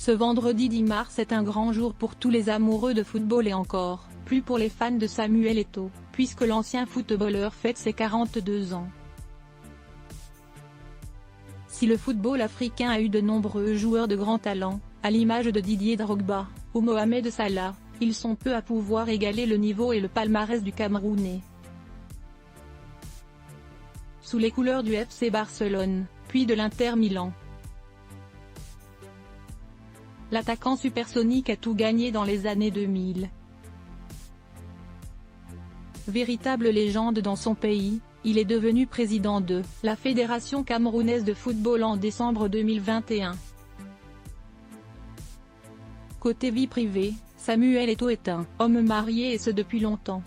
Ce vendredi 10 mars est un grand jour pour tous les amoureux de football et encore plus pour les fans de Samuel Eto'o, puisque l'ancien footballeur fête ses 42 ans. Si le football africain a eu de nombreux joueurs de grand talent, à l'image de Didier Drogba ou Mohamed Salah, ils sont peu à pouvoir égaler le niveau et le palmarès du Camerounais. Sous les couleurs du FC Barcelone, puis de l'Inter Milan, l'attaquant supersonique a tout gagné dans les années 2000. Véritable légende dans son pays, il est devenu président de la Fédération camerounaise de football en décembre 2021. Côté vie privée, Samuel Eto'o est un homme marié et ce depuis longtemps.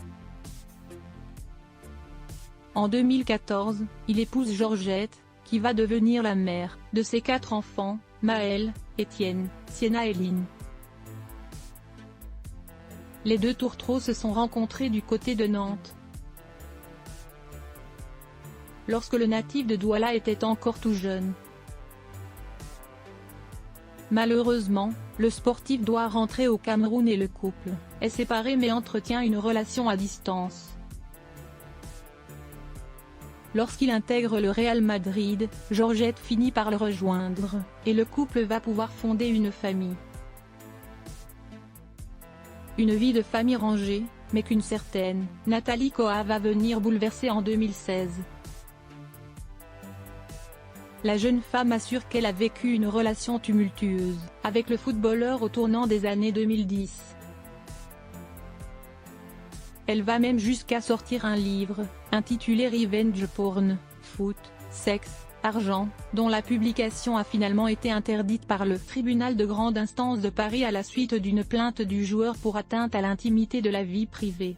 En 2014, il épouse Georgette, qui va devenir la mère de ses 4 enfants, Maël, Étienne, Sienna et Lynn. Les deux tourtereaux se sont rencontrés du côté de Nantes, lorsque le natif de Douala était encore tout jeune. Malheureusement, le sportif doit rentrer au Cameroun et le couple est séparé mais entretient une relation à distance. Lorsqu'il intègre le Real Madrid, Georgette finit par le rejoindre, et le couple va pouvoir fonder une famille. Une vie de famille rangée, mais qu'une certaine Nathalie Koha va venir bouleverser en 2016. La jeune femme assure qu'elle a vécu une relation tumultueuse avec le footballeur au tournant des années 2010. Elle va même jusqu'à sortir un livre, intitulé Revenge Porn, Foot, Sexe, Argent, dont la publication a finalement été interdite par le tribunal de grande instance de Paris à la suite d'une plainte du joueur pour atteinte à l'intimité de la vie privée.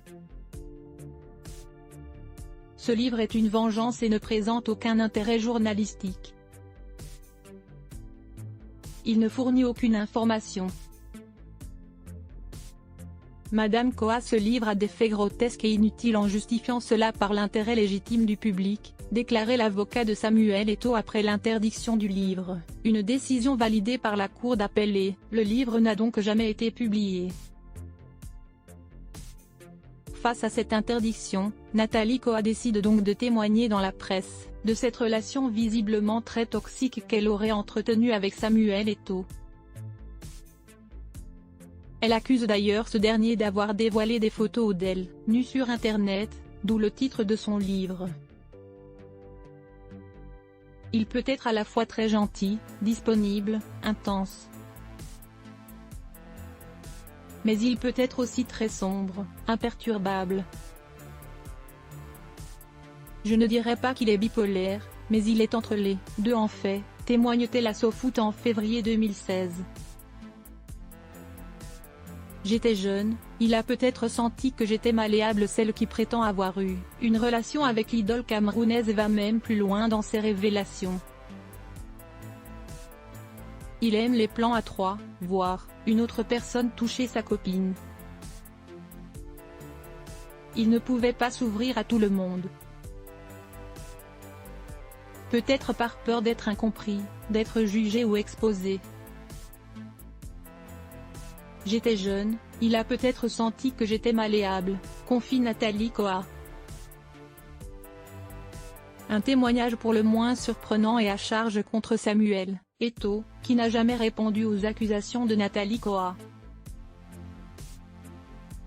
Ce livre est une vengeance et ne présente aucun intérêt journalistique. Il ne fournit aucune information. Madame Koha se livre à des faits grotesques et inutiles en justifiant cela par l'intérêt légitime du public, déclarait l'avocat de Samuel Eto'o après l'interdiction du livre, une décision validée par la cour d'appel et le livre n'a donc jamais été publié. Face à cette interdiction, Nathalie Koha décide donc de témoigner dans la presse, de cette relation visiblement très toxique qu'elle aurait entretenue avec Samuel Eto'o. Elle accuse d'ailleurs ce dernier d'avoir dévoilé des photos d'elle, nue sur Internet, d'où le titre de son livre. Il peut être à la fois très gentil, disponible, intense. Mais il peut être aussi très sombre, imperturbable. Je ne dirais pas qu'il est bipolaire, mais il est entre les deux en fait, témoigne-t-elle à SoFoot en février 2016. J'étais jeune, il a peut-être senti que j'étais malléable. Celle qui prétend avoir eu une relation avec l'idole camerounaise va même plus loin dans ses révélations. Il aime les plans à 3, voir une autre personne toucher sa copine. Il ne pouvait pas s'ouvrir à tout le monde. Peut-être par peur d'être incompris, d'être jugé ou exposé. J'étais jeune, il a peut-être senti que j'étais malléable, confie Nathalie Koha. Un témoignage pour le moins surprenant et à charge contre Samuel Eto'o, qui n'a jamais répondu aux accusations de Nathalie Koha.